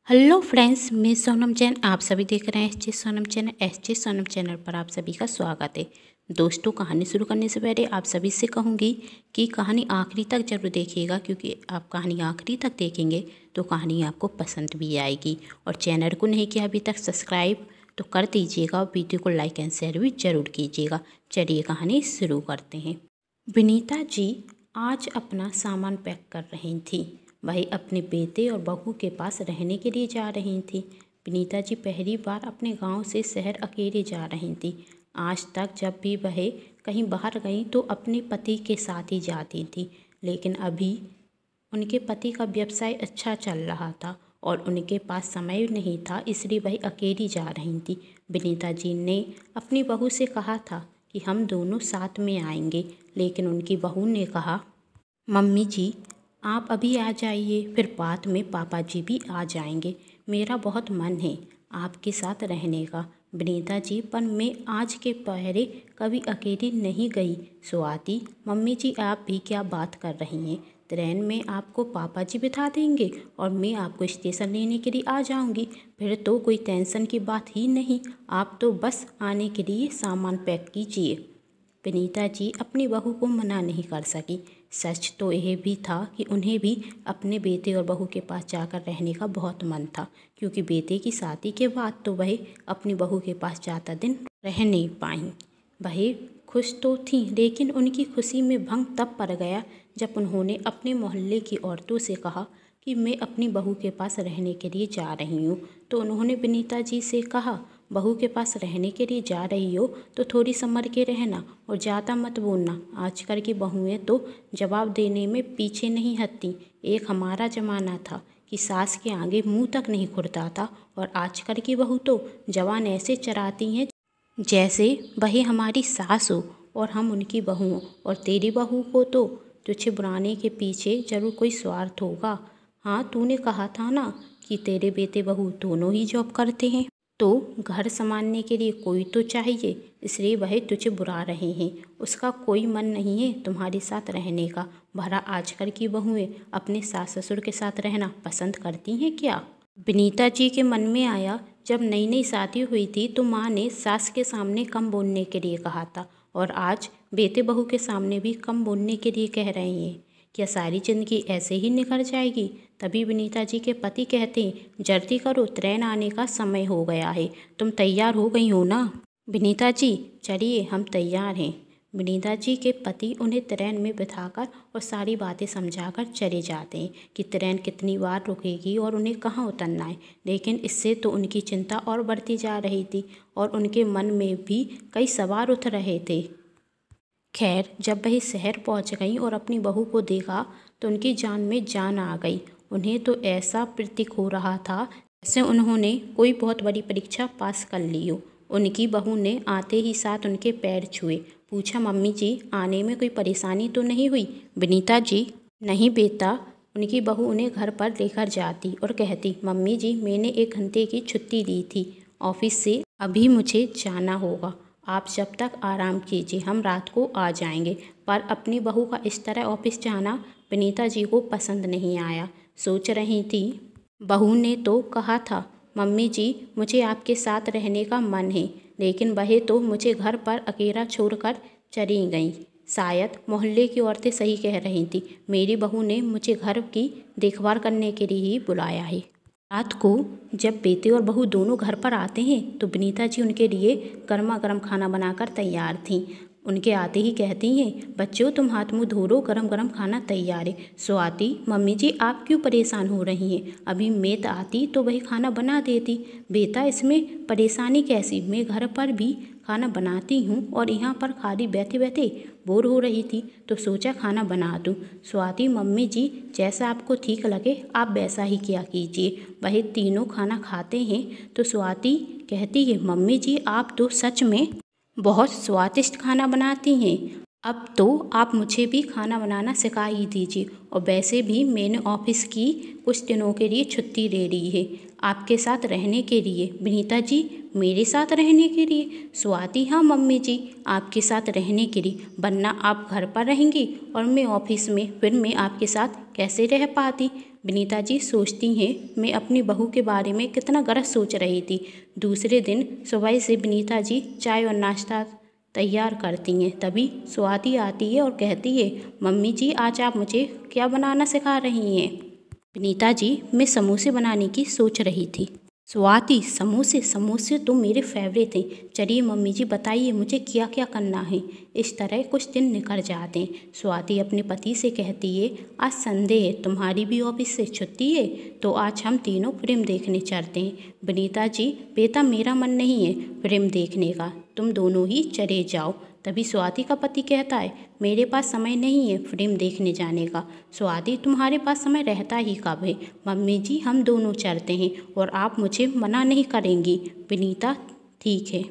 Hello friends, मैं सोनम जैन। आप सभी देख रहे हैं SJ Sonam channel. SJ Sonam channel पर आप सभी का स्वागत है। दोस्तों, कहानी शुरू करने से पहले आप सभी से कहूँगी कि कहानी आखिरी तक जरूर देखिएगा, क्योंकि आप कहानी आखिरी तक देखेंगे तो कहानी आपको पसंद भी आएगी। और चैनल को नहीं किया अभी तक सब्सक्राइब तो कर दीजिएगा और वीडियो को लाइक एंड शेयर भी जरूर कीजिएगा। चलिए कहानी शुरू करते हैं। विनीता जी आज अपना सामान पैक कर रही थी। वही अपने बेटे और बहू के पास रहने के लिए जा रही थी। विनीता जी पहली बार अपने गांव से शहर अकेले जा रही थी। आज तक जब भी वह कहीं बाहर गई तो अपने पति के साथ ही जाती थी, लेकिन अभी उनके पति का व्यवसाय अच्छा चल रहा था और उनके पास समय नहीं था, इसलिए वह अकेली जा रही थी। विनीता जी ने अपनी बहू से कहा था कि हम दोनों साथ में आएंगे, लेकिन उनकी बहू ने कहा, मम्मी जी आप अभी आ जाइए, फिर बाद में पापा जी भी आ जाएंगे। मेरा बहुत मन है आपके साथ रहने का। विनीता जी, पर मैं आज के पहरे कभी अकेली नहीं गई। स्वाति, मम्मी जी आप भी क्या बात कर रही हैं? ट्रेन में आपको पापा जी बिठा देंगे और मैं आपको स्टेशन लेने के लिए आ जाऊंगी। फिर तो कोई टेंशन की बात ही नहीं। आप तो बस आने के लिए सामान पैक कीजिए। विनीता जी अपनी बहू को मना नहीं कर सकी। सच तो यह भी था कि उन्हें भी अपने बेटे और बहू के पास जाकर रहने का बहुत मन था, क्योंकि बेटे की शादी के बाद तो वह अपनी बहू के पास ज़्यादा दिन रह नहीं पाई। वह खुश तो थी, लेकिन उनकी खुशी में भंग तब पड़ गया जब उन्होंने अपने मोहल्ले की औरतों से कहा कि मैं अपनी बहू के पास रहने के लिए जा रही हूँ। तो उन्होंने विनीता जी से कहा, बहू के पास रहने के लिए जा रही हो तो थोड़ी संभल के रहना और ज़्यादा मत बोलना। आजकल की बहुएं तो जवाब देने में पीछे नहीं हटती। एक हमारा ज़माना था कि सास के आगे मुंह तक नहीं खुलता था, और आजकल की बहू तो जवान ऐसे चराती हैं जैसे वही हमारी सास हो और हम उनकी बहू हों। और तेरी बहू को तो तुझे बुलाने के पीछे जरूर कोई स्वार्थ होगा। हाँ, तूने कहा था ना कि तेरे बेटे बहू दोनों ही जॉब करते हैं, तो घर संभालने के लिए कोई तो चाहिए, इसलिए वह तुझे बुला रहे हैं। उसका कोई मन नहीं है तुम्हारे साथ रहने का। भला आजकल की बहुएं अपने सास ससुर के साथ रहना पसंद करती हैं क्या? विनीता जी के मन में आया, जब नई नई शादी हुई थी तो माँ ने सास के सामने कम बोलने के लिए कहा था, और आज बेटे बहू के सामने भी कम बोलने के लिए कह रहे हैं। क्या सारी जिंदगी ऐसे ही निकल जाएगी? तभी विनीता जी के पति कहते हैं, जल्दी करो, ट्रेन आने का समय हो गया है। तुम तैयार हो गई हो ना? विनीता जी, चलिए हम तैयार हैं। विनीता जी के पति उन्हें ट्रेन में बिठाकर और सारी बातें समझाकर चले जाते हैं कि ट्रेन कितनी बार रुकेगी और उन्हें कहाँ उतरना है। लेकिन इससे तो उनकी चिंता और बढ़ती जा रही थी और उनके मन में भी कई सवाल उठ रहे थे। खैर, जब वह शहर पहुंच गई और अपनी बहू को देखा तो उनकी जान में जान आ गई। उन्हें तो ऐसा प्रतीक हो रहा था जैसे उन्होंने कोई बहुत बड़ी परीक्षा पास कर ली हो। उनकी बहू ने आते ही साथ उनके पैर छुए, पूछा, मम्मी जी आने में कोई परेशानी तो नहीं हुई? विनीता जी, नहीं बेटा। उनकी बहू उन्हें घर पर लेकर जाती और कहती, मम्मी जी मैंने 1 घंटे की छुट्टी ली थी ऑफिस से, अभी मुझे जाना होगा। आप जब तक आराम कीजिए, हम रात को आ जाएंगे। पर अपनी बहू का इस तरह ऑफिस जाना विनीता जी को पसंद नहीं आया। सोच रही थी, बहू ने तो कहा था, मम्मी जी मुझे आपके साथ रहने का मन है, लेकिन वह तो मुझे घर पर अकेला छोड़कर चली गई। शायद मोहल्ले की औरतें सही कह रही थी, मेरी बहू ने मुझे घर की देखभाल करने के लिए ही बुलाया है। रात को जब बेटे और बहू दोनों घर पर आते हैं तो विनीता जी उनके लिए गर्मा गर्म खाना बनाकर तैयार थीं। उनके आते ही कहती हैं, बच्चों तुम हाथ मुंह धो लो, गरम गरम खाना तैयार है। स्वाति, मम्मी जी आप क्यों परेशान हो रही हैं? अभी मैं आती तो वही खाना बना देती। बेटा इसमें परेशानी कैसी? मैं घर पर भी खाना बनाती हूँ और यहाँ पर खाली बैठे बैठे बोर हो रही थी तो सोचा खाना बना दूँ। स्वाति, मम्मी जी जैसा आपको ठीक लगे आप वैसा ही किया कीजिए। वह तीनों खाना खाते हैं तो स्वाति कहती है, मम्मी जी आप तो सच में बहुत स्वादिष्ट खाना बनाती हैं। अब तो आप मुझे भी खाना बनाना सिखा ही दीजिए, और वैसे भी मैंने ऑफिस की कुछ दिनों के लिए छुट्टी ले ली है आपके साथ रहने के लिए। विनीता जी, मेरे साथ रहने के लिए? स्वाति, हाँ मम्मी जी, आपके साथ रहने के लिए, वरना आप घर पर रहेंगी और मैं ऑफिस में, फिर मैं आपके साथ कैसे रह पाती? विनीता जी सोचती हैं मैं अपनी बहू के बारे में कितना गलत सोच रही थी। दूसरे दिन सुबह से विनीता जी चाय और नाश्ता तैयार करती हैं, तभी स्वाति आती है और कहती है, मम्मी जी आज आप मुझे क्या बनाना सिखा रही हैं? विनीता जी, मैं समोसे बनाने की सोच रही थी। स्वाति, समोसे? समोसे तो मेरे फेवरेट हैं। चलिए मम्मी जी बताइए मुझे क्या क्या करना है। इस तरह कुछ दिन निकल जाते हैं। स्वाति अपने पति से कहती है, आज संडे है, तुम्हारी भी ऑफिस से छुट्टी है, तो आज हम तीनों फिल्म देखने चलते हैं। विनीता जी, बेटा मेरा मन नहीं है फिल्म देखने का, तुम दोनों ही चले जाओ। तभी स्वाति का पति कहता है, मेरे पास समय नहीं है फिल्म देखने जाने का। स्वाति, तुम्हारे पास समय रहता ही कब है? मम्मी जी, हम दोनों चलते हैं और आप मुझे मना नहीं करेंगी। विनीता, ठीक है।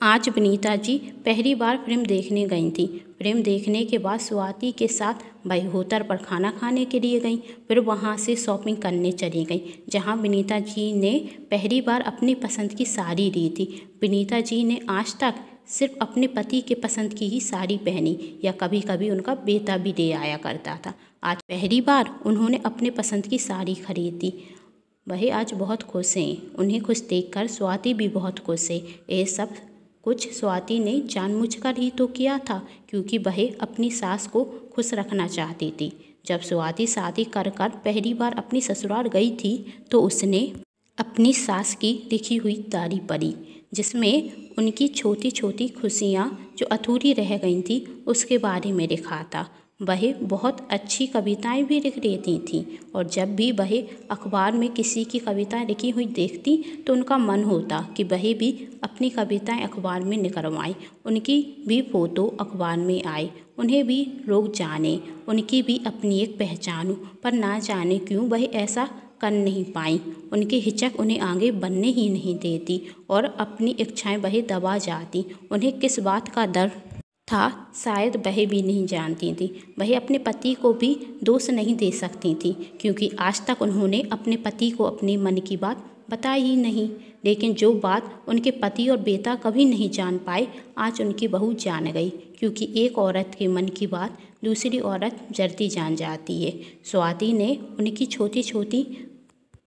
आज विनीता जी पहली बार फिल्म देखने गई थी। फिल्म देखने के बाद स्वाति के साथ वह होटल पर खाना खाने के लिए गई, फिर वहां से शॉपिंग करने चली गई, जहां विनीता जी ने पहली बार अपनी पसंद की साड़ी ली थी। विनीता जी ने आज तक सिर्फ अपने पति के पसंद की ही साड़ी पहनी, या कभी कभी उनका बेटा भी ले आया करता था। आज पहली बार उन्होंने अपने पसंद की साड़ी खरीदी। वह आज बहुत खुश हैं। उन्हें खुश देखकर स्वाति भी बहुत खुश है। ये सब कुछ स्वाति ने जानबूझकर ही तो किया था, क्योंकि वह अपनी सास को खुश रखना चाहती थी। जब स्वाति शादी कर कर पहली बार अपनी ससुराल गई थी, तो उसने अपनी सास की लिखी हुई डायरी पढ़ी, जिसमें उनकी छोटी छोटी खुशियाँ जो अधूरी रह गई थी उसके बारे में लिखा था। वह बहुत अच्छी कविताएं भी लिख लेती थीं, और जब भी वह अखबार में किसी की कविताएं लिखी हुई देखती तो उनका मन होता कि वह भी अपनी कविताएं अखबार में निकलवाएं, उनकी भी फ़ोटो अखबार में आए, उन्हें भी लोग जाने, उनकी भी अपनी एक पहचान हो। पर ना जाने क्यों वह ऐसा कर नहीं पाई। उनकी हिचक उन्हें आगे बढ़ने ही नहीं देती और अपनी इच्छाएं वह दबा जाती। उन्हें किस बात का डर था शायद वह भी नहीं जानती थी। वह अपने पति को भी दोष नहीं दे सकती थी, क्योंकि आज तक उन्होंने अपने पति को अपने मन की बात बताई ही नहीं। लेकिन जो बात उनके पति और बेटा कभी नहीं जान पाए, आज उनकी बहू जान गई, क्योंकि एक औरत के मन की बात दूसरी औरत जल्दी जान जाती है। स्वाति ने उनकी छोटी छोटी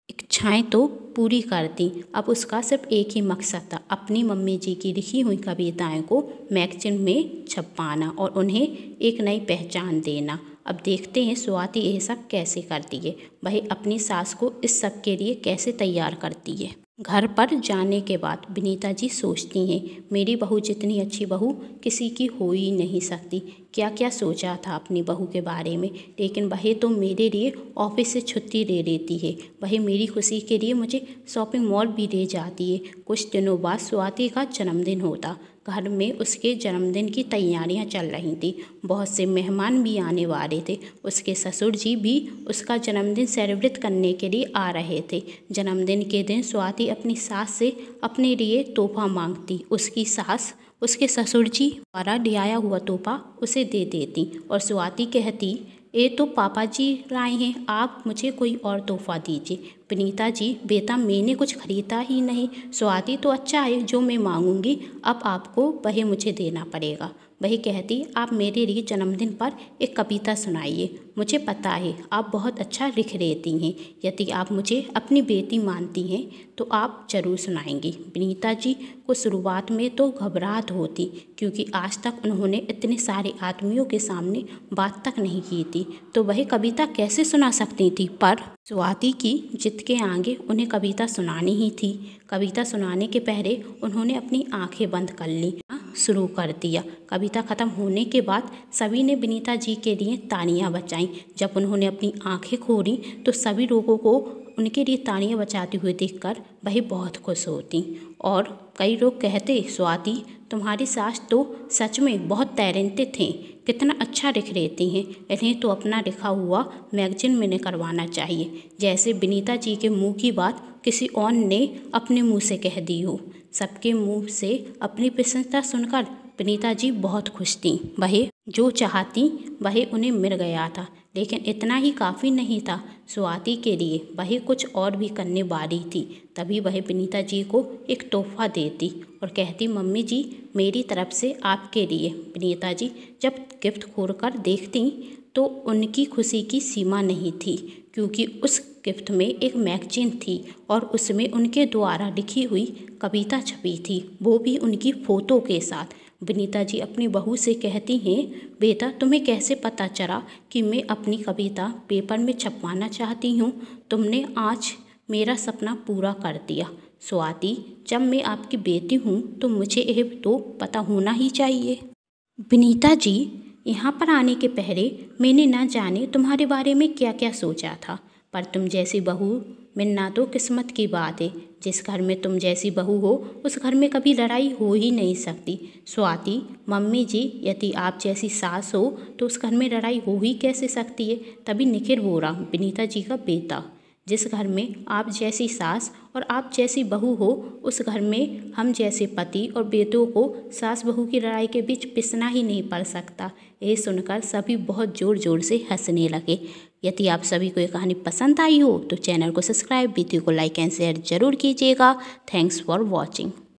इच्छाएं तो पूरी कर दी। अब उसका सिर्फ एक ही मकसद था, अपनी मम्मी जी की लिखी हुई कविताएं को मैगजीन में छपवाना और उन्हें एक नई पहचान देना। अब देखते हैं स्वाति यह सब कैसे करती है, वह अपनी सास को इस सब के लिए कैसे तैयार करती है। घर पर जाने के बाद विनीता जी सोचती हैं, मेरी बहू जितनी अच्छी बहू किसी की हो ही नहीं सकती। क्या क्या सोचा था अपनी बहू के बारे में, लेकिन वह तो मेरे लिए ऑफिस से छुट्टी ले लेती है। वह मेरी खुशी के लिए मुझे शॉपिंग मॉल भी ले जाती है। कुछ दिनों बाद स्वाति का जन्मदिन होता। घर में उसके जन्मदिन की तैयारियां चल रही थी। बहुत से मेहमान भी आने वाले थे। उसके ससुर जी भी उसका जन्मदिन सेलिब्रेट करने के लिए आ रहे थे। जन्मदिन के दिन स्वाति अपनी सास से अपने लिए तोहफा मांगती। उसकी सास उसके ससुर जी द्वारा लिया हुआ तोहफा उसे दे देती और स्वाति कहती, ये तो पापा जी लाए हैं, आप मुझे कोई और तोहफा दीजिए। विनीता जी, बेटा मैंने कुछ खरीदा ही नहीं। स्वाति, तो अच्छा है, जो मैं मांगूंगी अब आपको वह मुझे देना पड़ेगा। वही कहती, आप मेरे लिए जन्मदिन पर एक कविता सुनाइए। मुझे पता है आप बहुत अच्छा लिख लेती हैं। यदि आप मुझे अपनी बेटी मानती हैं तो आप जरूर सुनाएंगी। विनीता जी को शुरुआत में तो घबराहट होती, क्योंकि आज तक उन्होंने इतने सारे आदमियों के सामने बात तक नहीं की थी, तो वह कविता कैसे सुना सकती थी। पर स्वाति की जिद के आगे उन्हें कविता सुनानी ही थी। कविता सुनाने के पहले उन्होंने अपनी आंखें बंद कर ली, शुरू कर दिया। कविता खत्म होने के बाद सभी ने विनीता जी के लिए तालियां बजाईं। जब उन्होंने अपनी आंखें खोली तो सभी लोगों को उनके लिए तालियां बजाते हुए देखकर वह बहुत खुश होती। और कई लोग कहते, स्वाति तुम्हारी सास तो सच में बहुत टैलेंटेड थे, कितना अच्छा लिख लेती हैं, इन्हें तो अपना लिखा हुआ मैगजीन में निकलवाना चाहिए। जैसे विनीता जी के मुंह की बात किसी और ने अपने मुंह से कह दी हो। सबके मुंह से अपनी प्रशंसा सुनकर विनीता जी बहुत खुश थीं। वह जो चाहती वह उन्हें मिल गया था, लेकिन इतना ही काफ़ी नहीं था स्वाति के लिए, वह कुछ और भी करने वाली थी। तभी वह विनीता जी को एक तोहफा देती और कहती, मम्मी जी मेरी तरफ से आपके लिए। विनीता जी जब गिफ्ट खोलकर देखती तो उनकी खुशी की सीमा नहीं थी, क्योंकि उस गिफ्ट में एक मैगजीन थी और उसमें उनके द्वारा लिखी हुई कविता छपी थी, वो भी उनकी फ़ोटो के साथ। विनीता जी अपनी बहू से कहती हैं, बेटा तुम्हें कैसे पता चला कि मैं अपनी कविता पेपर में छपवाना चाहती हूँ? तुमने आज मेरा सपना पूरा कर दिया। स्वाति, जब मैं आपकी बेटी हूँ तो मुझे यह तो पता होना ही चाहिए। विनीता जी, यहाँ पर आने के पहले मैंने ना जाने तुम्हारे बारे में क्या क्या सोचा था, पर तुम जैसी बहू मिलना तो किस्मत की बात है। जिस घर में तुम जैसी बहू हो उस घर में कभी लड़ाई हो ही नहीं सकती। स्वाति, मम्मी जी यदि आप जैसी सास हो तो उस घर में लड़ाई हो ही कैसे सकती है? तभी निखिल बोला, विनीता जी का बेटा, जिस घर में आप जैसी सास और आप जैसी बहू हो उस घर में हम जैसे पति और बेटों को सास बहू की लड़ाई के बीच पिसना ही नहीं पड़ सकता। ये सुनकर सभी बहुत ज़ोर ज़ोर से हंसने लगे। यदि आप सभी को ये कहानी पसंद आई हो तो चैनल को सब्सक्राइब, वीडियो को लाइक एंड शेयर जरूर कीजिएगा। Thanks for watching.